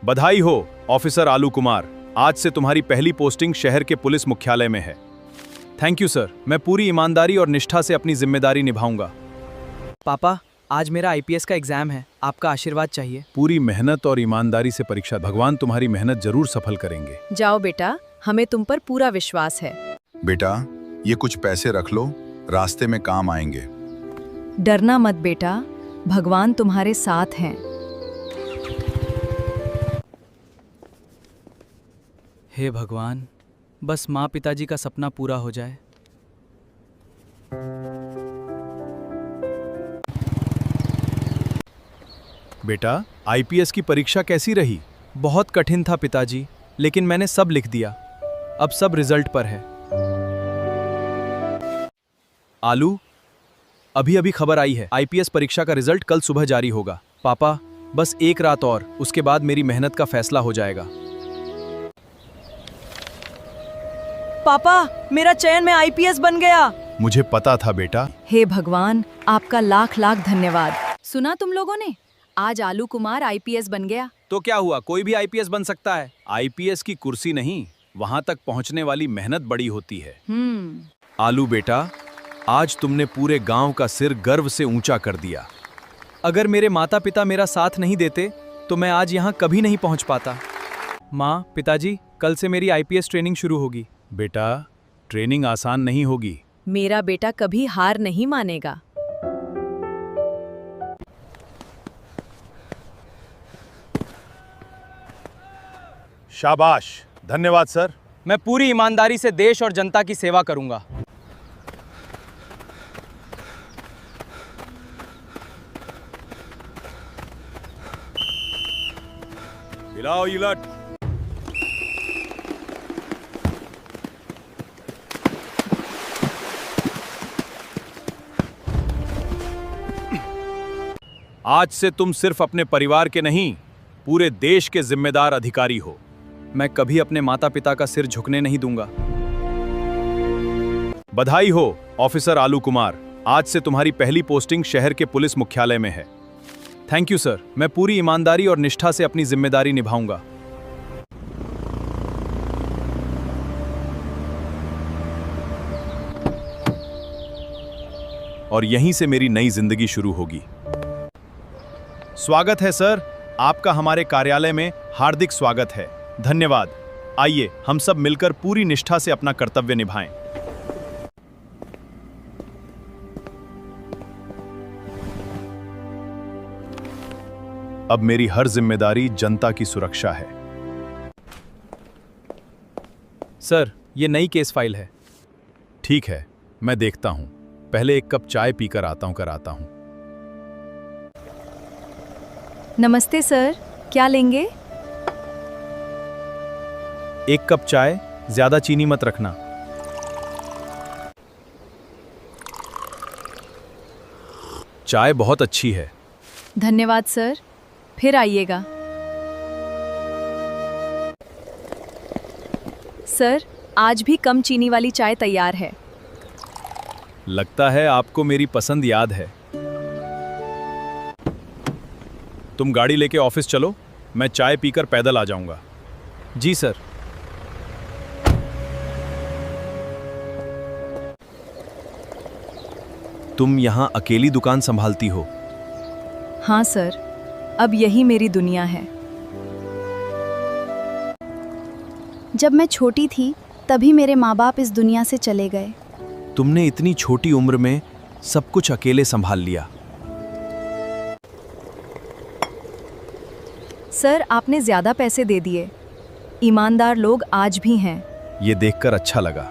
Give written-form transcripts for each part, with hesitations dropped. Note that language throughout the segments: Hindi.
बधाई हो ऑफिसर आलू कुमार। आज से तुम्हारी पहली पोस्टिंग शहर के पुलिस मुख्यालय में है। थैंक यू सर, मैं पूरी ईमानदारी और निष्ठा से अपनी जिम्मेदारी निभाऊंगा। पापा, आज मेरा आईपीएस का एग्जाम है, आपका आशीर्वाद चाहिए। पूरी मेहनत और ईमानदारी से परीक्षा, भगवान तुम्हारी मेहनत जरूर सफल करेंगे। जाओ बेटा, हमें तुम पर पूरा विश्वास है। बेटा, ये कुछ पैसे रख लो, रास्ते में काम आएंगे। डरना मत बेटा, भगवान तुम्हारे साथ हैं। हे भगवान, बस माँ पिताजी का सपना पूरा हो जाए। बेटा, आईपीएस की परीक्षा कैसी रही? बहुत कठिन था पिताजी, लेकिन मैंने सब लिख दिया। अब सब रिजल्ट पर है। आलू, अभी खबर आई है, आईपीएस परीक्षा का रिजल्ट कल सुबह जारी होगा। पापा, बस एक रात और, उसके बाद मेरी मेहनत का फैसला हो जाएगा। पापा, मेरा चयन में आईपीएस बन गया। मुझे पता था बेटा। हे भगवान, आपका लाख लाख धन्यवाद। सुना तुम लोगों ने, आज आलू कुमार आईपीएस बन गया। तो क्या हुआ, कोई भी आईपीएस बन सकता है। आईपीएस की कुर्सी नहीं, वहां तक पहुंचने वाली मेहनत बड़ी होती है। आलू बेटा, आज तुमने पूरे गांव का सिर गर्व से ऊंचा कर दिया। अगर मेरे माता पिता मेरा साथ नहीं देते तो मैं आज यहाँ कभी नहीं पहुँच पाता। माँ, पिताजी, कल से मेरी आईपीएस ट्रेनिंग शुरू होगी। बेटा, ट्रेनिंग आसान नहीं होगी। मेरा बेटा कभी हार नहीं मानेगा। शाबाश, धन्यवाद सर। मैं पूरी ईमानदारी से देश और जनता की सेवा करूंगा। हिलाओ इलट। आज से तुम सिर्फ अपने परिवार के नहीं, पूरे देश के जिम्मेदार अधिकारी हो। मैं कभी अपने माता पिता का सिर झुकने नहीं दूंगा। बधाई हो ऑफिसर आलू कुमार। आज से तुम्हारी पहली पोस्टिंग शहर के पुलिस मुख्यालय में है। थैंक यू सर, मैं पूरी ईमानदारी और निष्ठा से अपनी जिम्मेदारी निभाऊंगा। और यहीं से मेरी नई जिंदगी शुरू होगी। स्वागत है सर, आपका हमारे कार्यालय में हार्दिक स्वागत है। धन्यवाद। आइए हम सब मिलकर पूरी निष्ठा से अपना कर्तव्य निभाएं। अब मेरी हर जिम्मेदारी जनता की सुरक्षा है। सर, ये नई केस फाइल है। ठीक है, मैं देखता हूं। पहले एक कप चाय पीकर आता हूं। नमस्ते सर, क्या लेंगे? एक कप चाय, ज्यादा चीनी मत रखना। चाय बहुत अच्छी है। धन्यवाद सर, फिर आइएगा। सर, आज भी कम चीनी वाली चाय तैयार है। लगता है आपको मेरी पसंद याद है। तुम गाड़ी लेके ऑफिस चलो, मैं चाय पीकर पैदल आ जाऊंगा। जी सर। तुम यहां अकेली दुकान संभालती हो? हाँ सर, अब यही मेरी दुनिया है। जब मैं छोटी थी तभी मेरे माँ बाप इस दुनिया से चले गए। तुमने इतनी छोटी उम्र में सब कुछ अकेले संभाल लिया। सर, आपने ज्यादा पैसे दे दिए। ईमानदार लोग आज भी हैं। ये देखकर अच्छा लगा।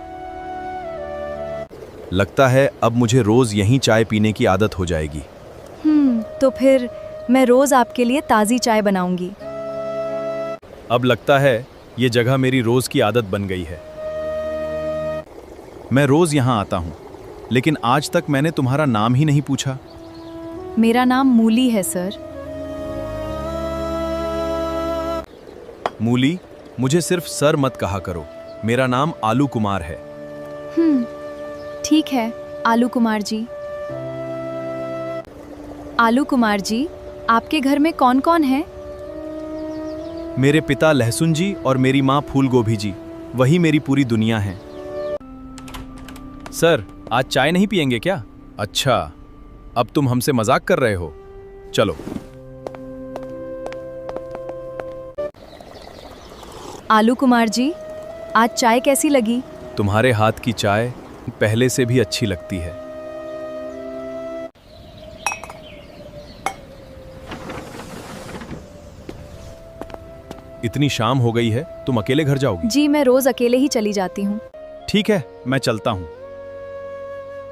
लगता है अब मुझे रोज यहीं चाय पीने की आदत हो जाएगी। तो फिर मैं रोज आपके लिए ताज़ी चाय बनाऊंगी। अब लगता है ये जगह मेरी रोज की आदत बन गई है। मैं रोज यहाँ आता हूँ, लेकिन आज तक मैंने तुम्हारा नाम ही नहीं पूछा। मेरा नाम मूली है सर। मूली, मुझे सिर्फ सर मत कहा करो। मेरा नाम आलू कुमार है। ठीक है आलू कुमार जी। आलू कुमार जी, आपके घर में कौन कौन है? मेरे पिता लहसुन जी और मेरी माँ फूल गोभी जी, वही मेरी पूरी दुनिया है। सर, आज चाय नहीं पियेंगे क्या? अच्छा, अब तुम हमसे मजाक कर रहे हो? चलो। आलू कुमार जी, आज चाय कैसी लगी? तुम्हारे हाथ की चाय पहले से भी अच्छी लगती है। इतनी शाम हो गई है, तुम अकेले घर जाओगी? जी, मैं रोज अकेले ही चली जाती हूँ। ठीक है, मैं चलता हूँ।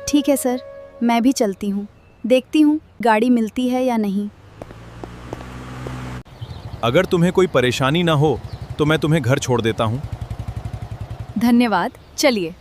ठीक है सर, मैं भी चलती हूँ। देखती हूँ गाड़ी मिलती है या नहीं। अगर तुम्हें कोई परेशानी ना हो तो मैं तुम्हें घर छोड़ देता हूँ। धन्यवाद, चलिए।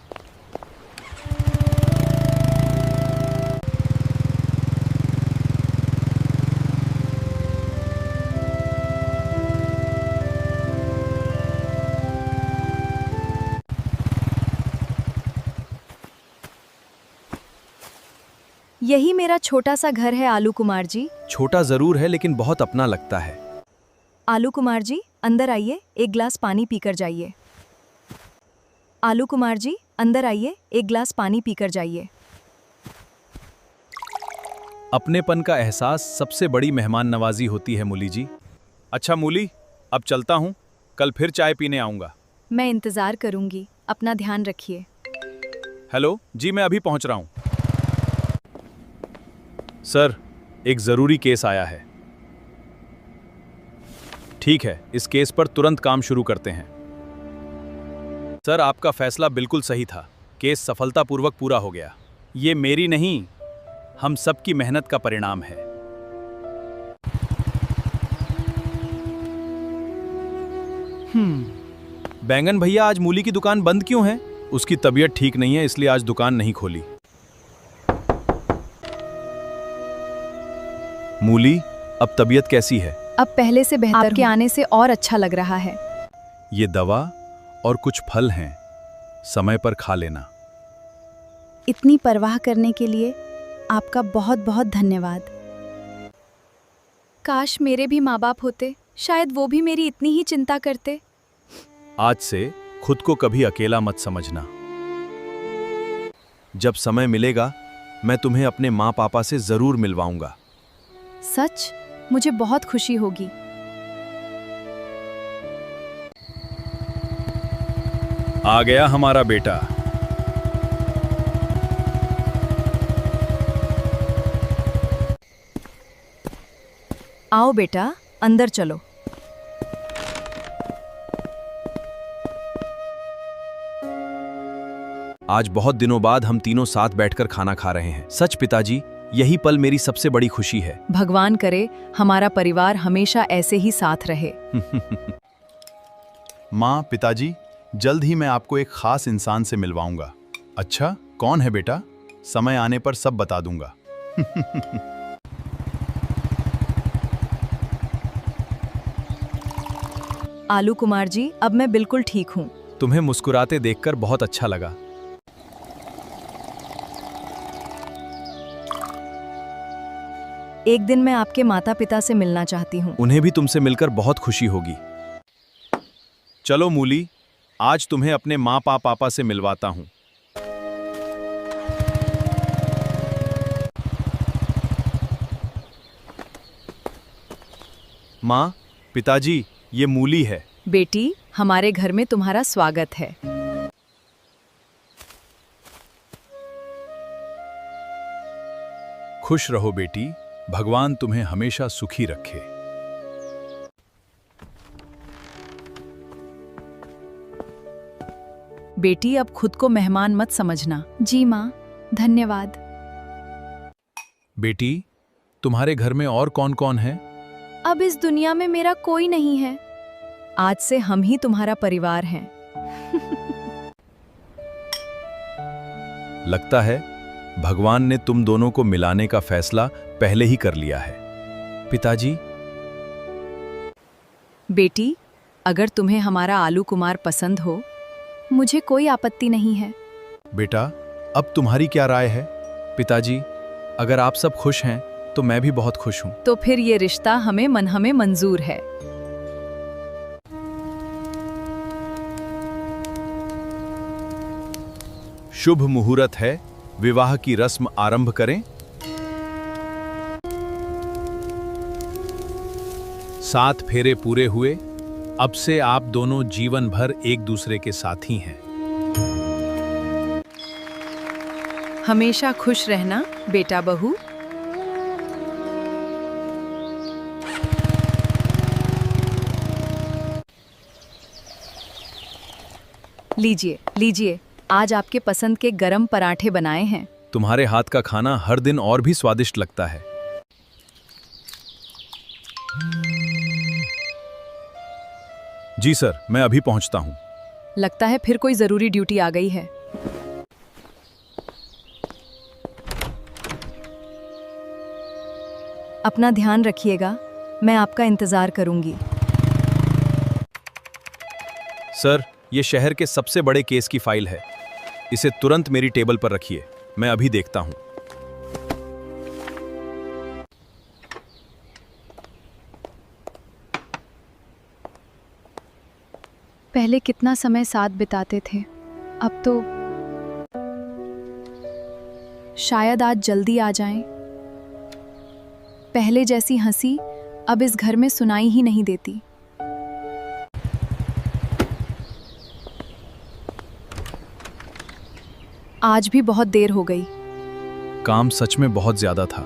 यही मेरा छोटा सा घर है आलू कुमार जी। छोटा जरूर है लेकिन बहुत अपना लगता है। आलू कुमार जी, अंदर आइए, एक गिलास पानी पीकर जाइए। आलू कुमार जी, अंदर आइए, एक गिलास पानी पीकर जाइए। अपनेपन का एहसास सबसे बड़ी मेहमान नवाजी होती है मूली जी। अच्छा मूली, अब चलता हूँ, कल फिर चाय पीने आऊँगा। मैं इंतज़ार करूंगी, अपना ध्यान रखिए। हेलो जी, मैं अभी पहुँच रहा हूँ। सर, एक ज़रूरी केस आया है। ठीक है, इस केस पर तुरंत काम शुरू करते हैं। सर, आपका फैसला बिल्कुल सही था। केस सफलतापूर्वक पूरा हो गया। ये मेरी नहीं, हम सबकी मेहनत का परिणाम है। बैंगन भैया, आज मूली की दुकान बंद क्यों है? उसकी तबीयत ठीक नहीं है, इसलिए आज दुकान नहीं खोली। मूली, अब तबीयत कैसी है? अब पहले से बेहतर आपके आने से और अच्छा लग रहा है। ये दवा और कुछ फल हैं, समय पर खा लेना। इतनी परवाह करने के लिए आपका बहुत बहुत धन्यवाद। काश मेरे भी माँ बाप होते, शायद वो भी मेरी इतनी ही चिंता करते। आज से खुद को कभी अकेला मत समझना। जब समय मिलेगा मैं तुम्हें अपने माँ पापा से जरूर मिलवाऊंगा। सच? मुझे बहुत खुशी होगी। आ गया हमारा बेटा। आओ बेटा, अंदर चलो। आज बहुत दिनों बाद हम तीनों साथ बैठकर खाना खा रहे हैं। सच पिताजी, यही पल मेरी सबसे बड़ी खुशी है। भगवान करे हमारा परिवार हमेशा ऐसे ही साथ रहे। माँ, पिताजी, जल्द ही मैं आपको एक खास इंसान से मिलवाऊंगा। अच्छा, कौन है बेटा? समय आने पर सब बता दूंगा। आलू कुमार जी, अब मैं बिल्कुल ठीक हूँ। तुम्हें मुस्कुराते देखकर बहुत अच्छा लगा। एक दिन मैं आपके माता पिता से मिलना चाहती हूँ। उन्हें भी तुमसे मिलकर बहुत खुशी होगी। चलो मूली, आज तुम्हें अपने माँ पापा से मिलवाता हूँ। माँ, पिताजी, ये मूली है। बेटी, हमारे घर में तुम्हारा स्वागत है। खुश रहो बेटी, भगवान तुम्हें हमेशा सुखी रखे। बेटी, अब खुद को मेहमान मत समझना। जी माँ, धन्यवाद। बेटी, तुम्हारे घर में और कौन कौन है? अब इस दुनिया में मेरा कोई नहीं है। आज से हम ही तुम्हारा परिवार हैं। लगता है भगवान ने तुम दोनों को मिलाने का फैसला पहले ही कर लिया है। पिताजी, बेटी, अगर तुम्हें हमारा आलू कुमार पसंद हो, मुझे कोई आपत्ति नहीं है। बेटा, अब तुम्हारी क्या राय है? पिताजी, अगर आप सब खुश हैं तो मैं भी बहुत खुश हूँ। तो फिर ये रिश्ता हमें मंजूर है। शुभ मुहूर्त है, विवाह की रस्म आरंभ करें। 7 फेरे पूरे हुए, अब से आप दोनों जीवन भर एक दूसरे के साथी हैं। हमेशा खुश रहना बेटा बहू। लीजिए लीजिए, आज आपके पसंद के गरम पराठे बनाए हैं। तुम्हारे हाथ का खाना हर दिन और भी स्वादिष्ट लगता है। जी सर, मैं अभी पहुंचता हूं। लगता है फिर कोई जरूरी ड्यूटी आ गई है। अपना ध्यान रखिएगा, मैं आपका इंतजार करूंगी। सर, ये शहर के सबसे बड़े केस की फाइल है। इसे तुरंत मेरी टेबल पर रखिए, मैं अभी देखता हूं। पहले कितना समय साथ बिताते थे, अब तो शायद आज जल्दी आ जाएं। पहले जैसी हंसी अब इस घर में सुनाई ही नहीं देती। आज भी बहुत देर हो गई। काम सच में बहुत ज्यादा था।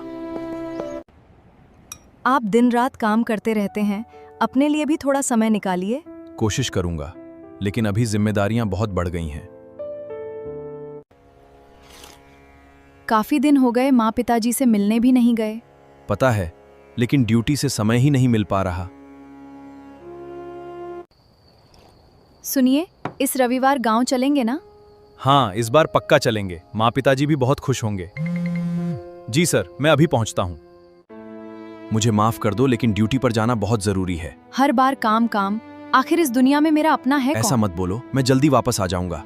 आप दिन रात काम करते रहते हैं, अपने लिए भी थोड़ा समय निकालिए। कोशिश करूंगा, लेकिन अभी जिम्मेदारियां बहुत बढ़ गई हैं। काफी दिन हो गए माँ पिताजी से मिलने भी नहीं गए। पता है, लेकिन ड्यूटी से समय ही नहीं मिल पा रहा। सुनिए, इस रविवार गांव चलेंगे ना? हाँ, इस बार पक्का चलेंगे। माँ पिताजी भी बहुत खुश होंगे। जी सर, मैं अभी पहुंचता हूँ। मुझे माफ कर दो, लेकिन ड्यूटी पर जाना बहुत जरूरी है। हर बार काम काम, आखिर इस दुनिया में मेरा अपना है ऐसा कौन? मत बोलो, मैं जल्दी वापस आ जाऊंगा।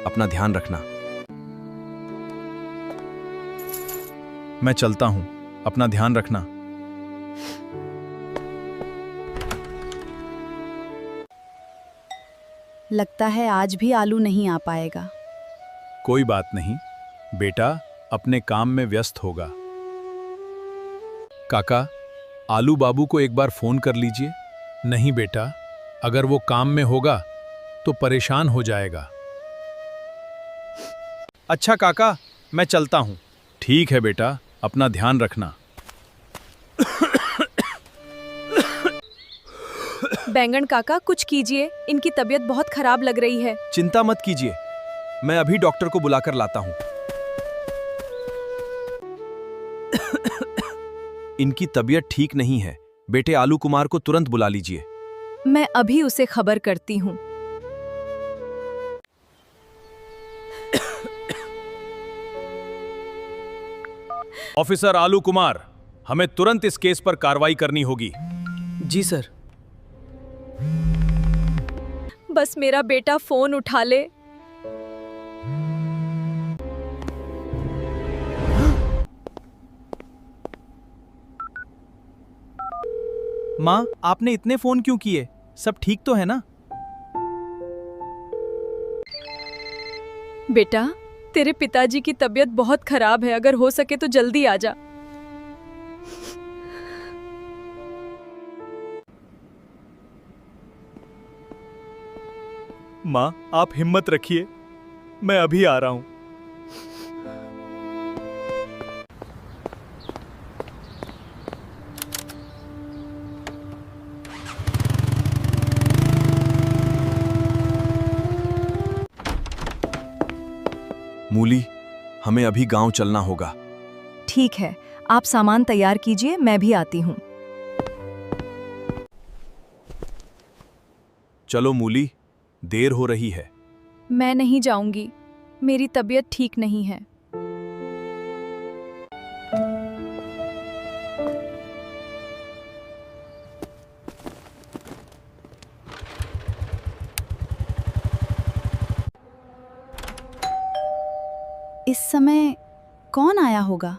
अपना ध्यान रखना। मैं चलता हूँ, अपना ध्यान रखना। लगता है आज भी आलू नहीं आ पाएगा। कोई बात नहीं, बेटा अपने काम में व्यस्त होगा। काका, आलू बाबू को एक बार फोन कर लीजिए। नहीं बेटा, अगर वो काम में होगा तो परेशान हो जाएगा। अच्छा काका, मैं चलता हूँ। ठीक है बेटा, अपना ध्यान रखना। बैंगन काका, कुछ कीजिए, इनकी तबीयत बहुत खराब लग रही है। चिंता मत कीजिए, मैं अभी डॉक्टर को बुलाकर लाता हूँ। इनकी तबीयत ठीक नहीं है। बेटे आलू कुमार को तुरंत बुला लीजिए। मैं अभी उसे खबर करती हूँ। ऑफिसर आलू कुमार, हमें तुरंत इस केस पर कार्रवाई करनी होगी। जी सर। बस मेरा बेटा फोन उठा ले। माँ, आपने इतने फोन क्यों किए? सब ठीक तो है ना? बेटा, तेरे पिताजी की तबीयत बहुत खराब है, अगर हो सके तो जल्दी आ जा। माँ, आप हिम्मत रखिए, मैं अभी आ रहा हूं। मूली, हमें अभी गांव चलना होगा। ठीक है, आप सामान तैयार कीजिए, मैं भी आती हूँ। चलो मूली, देर हो रही है। मैं नहीं जाऊंगी, मेरी तबीयत ठीक नहीं है। इस समय कौन आया होगा?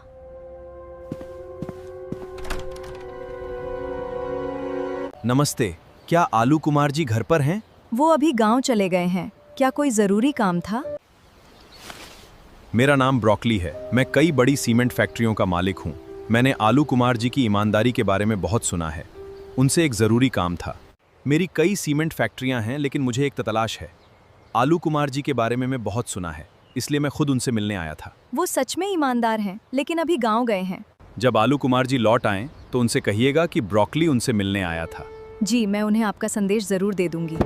नमस्ते, क्या आलू कुमार जी घर पर हैं? वो अभी गांव चले गए हैं। क्या कोई जरूरी काम था? मेरा नाम ब्रोकली है। मैं कई बड़ी सीमेंट फैक्ट्रियों का मालिक हूँ। मैंने आलू कुमार जी की ईमानदारी के बारे में बहुत सुना है। उनसे एक ज़रूरी काम था। मेरी कई सीमेंट फैक्ट्रियाँ हैं, लेकिन मुझे एक तलाश है। आलू कुमार जी के बारे में मैं बहुत सुना है, इसलिए मैं खुद उनसे मिलने आया था। वो सच में ईमानदार हैं, लेकिन अभी गांव गए हैं। जब आलू कुमार जी लौट आएं तो उनसे कहिएगा कि ब्रोकली उनसे मिलने आया था। जी, मैं उन्हें आपका संदेश जरूर दे दूंगी।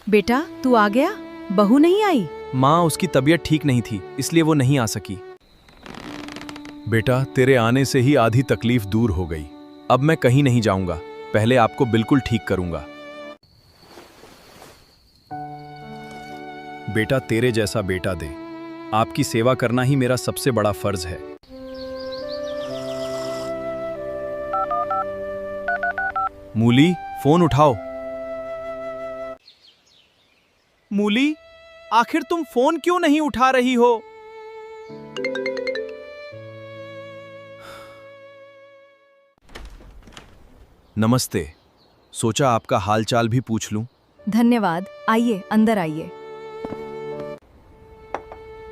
बेटा तू आ गया? बहू नहीं आई? माँ, उसकी तबीयत ठीक नहीं थी, इसलिए वो नहीं आ सकी। बेटा, तेरे आने से ही आधी तकलीफ दूर हो गई। अब मैं कहीं नहीं जाऊंगा, पहले आपको बिल्कुल ठीक करूंगा। बेटा, तेरे जैसा बेटा दे। आपकी सेवा करना ही मेरा सबसे बड़ा फर्ज है। मूली, फोन उठाओ। मूली, आखिर तुम फोन क्यों नहीं उठा रही हो? नमस्ते, सोचा आपका हालचाल भी पूछ लूं। धन्यवाद, आइए अंदर आइए।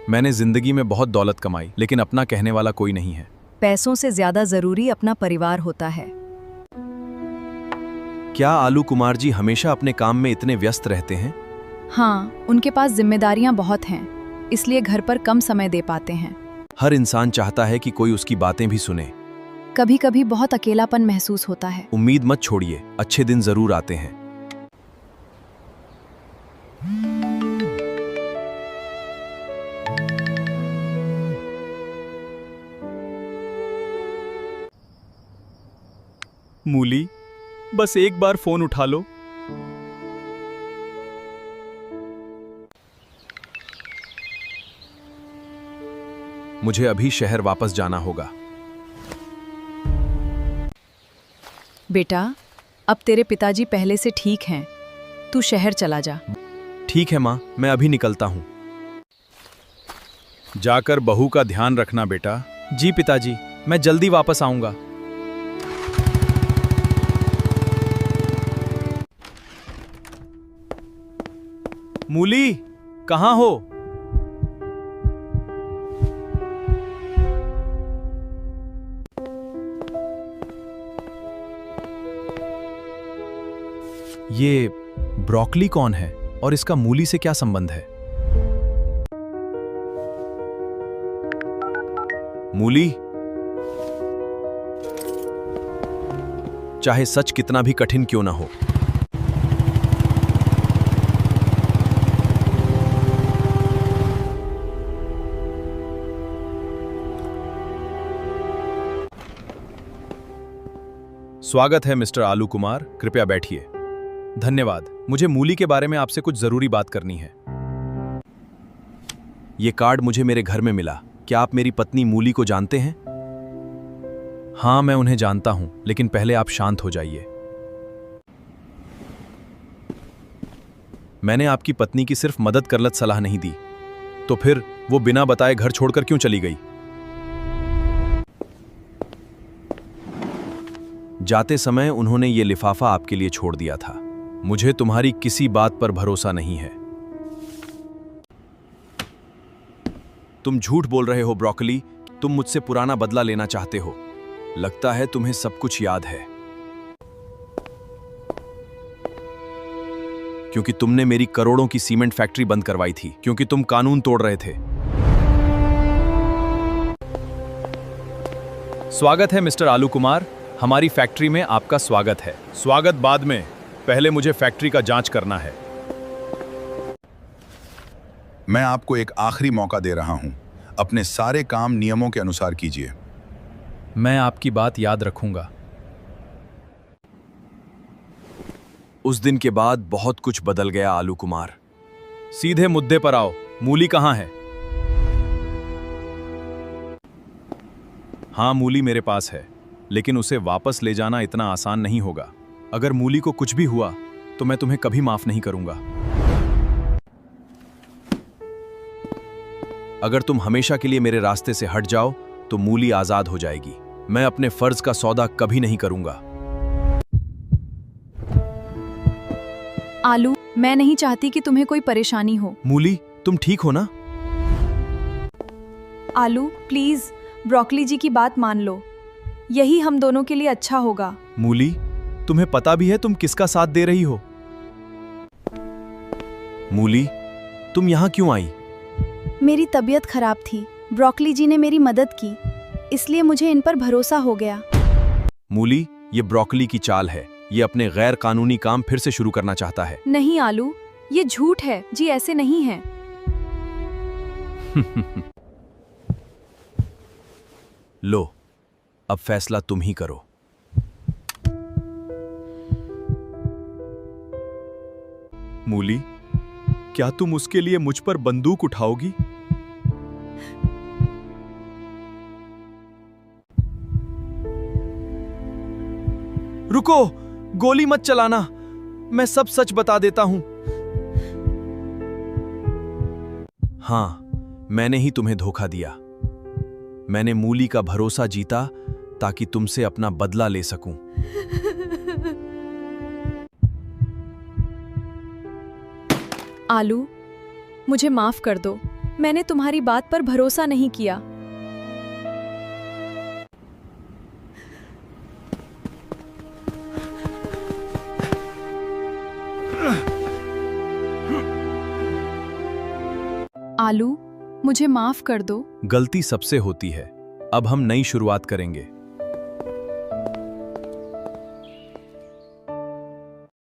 मैंने जिंदगी में बहुत दौलत कमाई, लेकिन अपना कहने वाला कोई नहीं है। पैसों से ज्यादा जरूरी अपना परिवार होता है। क्या आलू कुमार जी हमेशा अपने काम में इतने व्यस्त रहते हैं? हाँ, उनके पास जिम्मेदारियां बहुत हैं, इसलिए घर पर कम समय दे पाते हैं। हर इंसान चाहता है कि कोई उसकी बातें भी सुने। कभी कभी बहुत अकेलापन महसूस होता है। उम्मीद मत छोड़िए, अच्छे दिन जरूर आते हैं। मूली, बस एक बार फोन उठा लो। मुझे अभी शहर वापस जाना होगा। बेटा, अब तेरे पिताजी पहले से ठीक हैं। तू शहर चला जा। ठीक है माँ, मैं अभी निकलता हूँ। जाकर बहू का ध्यान रखना बेटा। जी पिताजी, मैं जल्दी वापस आऊंगा। मूली, कहाँ हो? ये ब्रोकली कौन है और इसका मूली से क्या संबंध है? मूली, चाहे सच कितना भी कठिन क्यों ना हो, स्वागत है मिस्टर आलू कुमार, कृपया बैठिए। धन्यवाद। मुझे मूली के बारे में आपसे कुछ जरूरी बात करनी है। ये कार्ड मुझे मेरे घर में मिला। क्या आप मेरी पत्नी मूली को जानते हैं? हाँ, मैं उन्हें जानता हूं, लेकिन पहले आप शांत हो जाइए। मैंने आपकी पत्नी की सिर्फ मदद करलत सलाह नहीं दी, तो फिर वो बिना बताए घर छोड़कर क्यों चली गई? जाते समय उन्होंने ये लिफाफा आपके लिए छोड़ दिया था। मुझे तुम्हारी किसी बात पर भरोसा नहीं है। तुम झूठ बोल रहे हो ब्रोकली। तुम मुझसे पुराना बदला लेना चाहते हो। लगता है तुम्हें सब कुछ याद है, क्योंकि तुमने मेरी करोड़ों की सीमेंट फैक्ट्री बंद करवाई थी, क्योंकि तुम कानून तोड़ रहे थे। स्वागत है मिस्टर आलू कुमार, हमारी फैक्ट्री में आपका स्वागत है। स्वागत बाद में, पहले मुझे फैक्ट्री का जांच करना है। मैं आपको एक आखिरी मौका दे रहा हूं। अपने सारे काम नियमों के अनुसार कीजिए। मैं आपकी बात याद रखूंगा। उस दिन के बाद बहुत कुछ बदल गया आलू कुमार। सीधे मुद्दे पर आओ, मूली कहाँ है? हाँ, मूली मेरे पास है, लेकिन उसे वापस ले जाना इतना आसान नहीं होगा। अगर मूली को कुछ भी हुआ तो मैं तुम्हें कभी माफ नहीं करूंगा। अगर तुम हमेशा के लिए मेरे रास्ते से हट जाओ तो मूली आजाद हो जाएगी। मैं अपने फर्ज का सौदा कभी नहीं करूंगा। आलू, मैं नहीं चाहती कि तुम्हें कोई परेशानी हो। मूली, तुम ठीक हो ना? आलू प्लीज, ब्रोकली जी की बात मान लो, यही हम दोनों के लिए अच्छा होगा। मूली, तुम्हें पता भी है तुम किसका साथ दे रही हो? मूली, तुम यहाँ क्यों आई? मेरी तबीयत खराब थी, ब्रोकली जी ने मेरी मदद की, इसलिए मुझे इन पर भरोसा हो गया। मूली, ये ब्रोकली की चाल है। ये अपने गैर कानूनी काम फिर से शुरू करना चाहता है। नहीं आलू, ये झूठ है जी, ऐसे नहीं है। लो, अब फैसला तुम ही करो। मूली, क्या तुम उसके लिए मुझ पर बंदूक उठाओगी? रुको, गोली मत चलाना, मैं सब सच बता देता हूं। हां, मैंने ही तुम्हें धोखा दिया। मैंने मूली का भरोसा जीता ताकि तुमसे अपना बदला ले सकूं। आलू, मुझे माफ कर दो, मैंने तुम्हारी बात पर भरोसा नहीं किया। आलू, मुझे माफ कर दो। गलती सबसे होती है। अब हम नई शुरुआत करेंगे।